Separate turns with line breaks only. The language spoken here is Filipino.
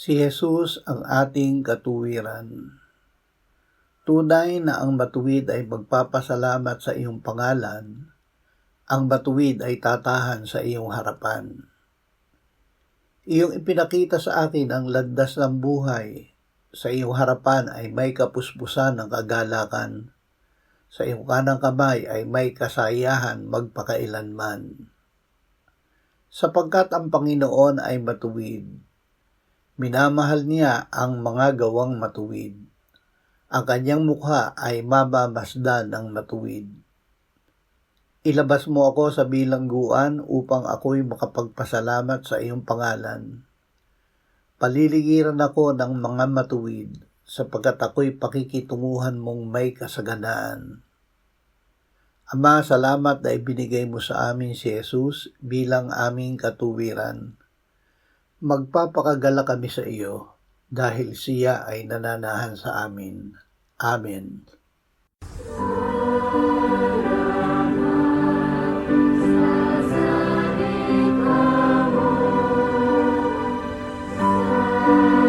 Si Jesus ang ating katuwiran. Tunay na ang matuwid ay magpapasalamat sa iyong pangalan, ang matuwid ay tatahan sa iyong harapan. Iyong ipinakita sa akin ang landas ng buhay, sa iyong harapan ay may kapuspusan ng kagalakan, sa iyong kanang kamay ay may kasayahan magpakailanman. Sapagkat ang Panginoon ay matuwid, minamahal niya ang mga gawang matuwid. Ang kanyang mukha ay mabamasdan ng matuwid. Ilabas mo ako sa bilangguan upang ako'y makapagpasalamat sa iyong pangalan. Paliligiran ako ng mga matuwid, sapagkat ako'y pakikitunguhan mong may kasaganaan. Ama, salamat na ibinigay mo sa amin si Jesus bilang aming katuwiran. Magpapakagala kami sa iyo dahil siya ay nananahan sa amin. Amen.
Sa